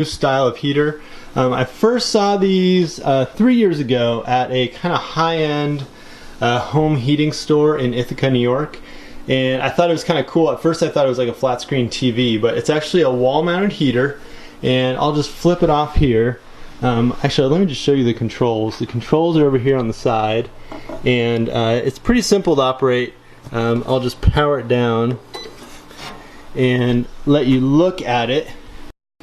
style of heater. I first saw these 3 years ago at a kind of high-end home heating store in Ithaca, New York, and I thought it was kind of cool. At first I thought it was like a flat screen TV, but it's actually a wall-mounted heater, and I'll just flip it off here. Actually, let me just show you the controls. The controls are over here on the side, and it's pretty simple to operate. I'll just power it down and let you look at it.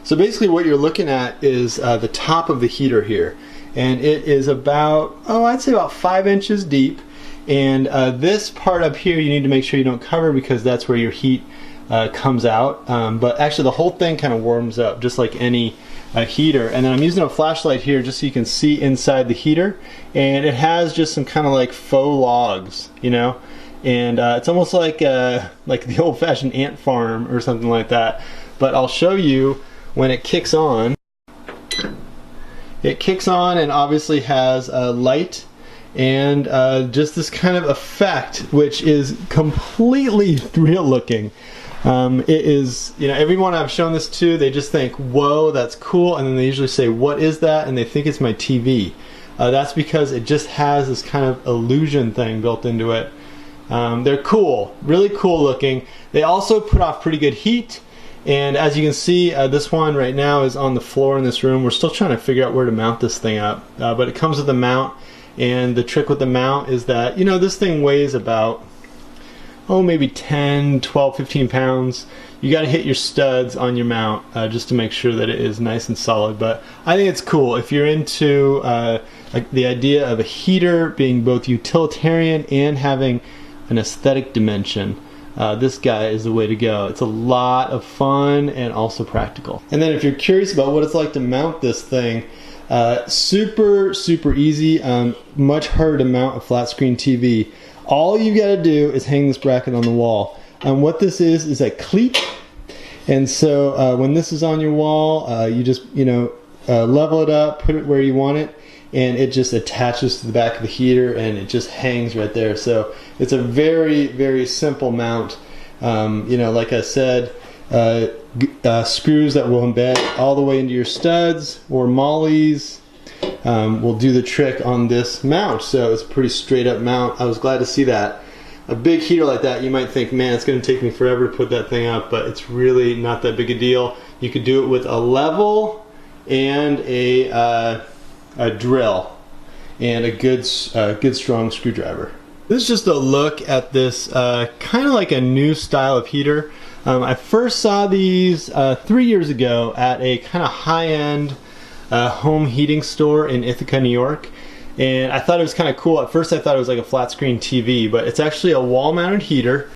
So basically what you're looking at is the top of the heater here, and it is about, I'd say about 5 inches deep, and this part up here you need to make sure you don't cover because that's where your heat comes out, but actually the whole thing kind of warms up just like any heater. And then I'm using a flashlight here just so you can see inside the heater, and it has just some kind of like faux logs, you know, and it's almost like the old-fashioned ant farm or something like that. But I'll show you when it kicks on. It kicks on and obviously has a light and just this kind of effect, which is completely real looking. It is, you know, everyone I've shown this to, they just think, whoa, that's cool, and then they usually say, what is that? And they think it's my TV. That's because it just has this kind of illusion thing built into it. They're cool, really cool looking. They also put off pretty good heat, and as you can see, this one right now is on the floor in this room. We're still trying to figure out where to mount this thing up, but it comes with a mount, and the trick with the mount is that, you know, this thing weighs about, maybe 10, 12, 15 pounds. You got to hit your studs on your mount just to make sure that it is nice and solid. But I think it's cool if you're into like the idea of a heater being both utilitarian and having an aesthetic dimension. This guy is the way to go. It's a lot of fun and also practical. And then if you're curious about what it's like to mount this thing, super easy. Much harder to mount a flat screen TV. All you got to do is hang this bracket on the wall. And what this is a cleat. And so when this is on your wall, you just, level it up, put it where you want it, and it just attaches to the back of the heater and it just hangs right there. So it's a very simple mount. Like I said, screws that will embed all the way into your studs or mollies will do the trick on this mount. So it's a pretty straight up mount. I was glad to see that. A big heater like that, you might think, man, it's going to take me forever to put that thing up, but it's really not that big a deal. You could do it with a level and a drill and a good strong screwdriver. This is just a look at this kind of like a new style of heater. I first saw these 3 years ago at a kind of high-end home heating store in Ithaca, New York, and I thought it was kind of cool. At first I thought it was like a flat screen TV, but it's actually a wall-mounted heater.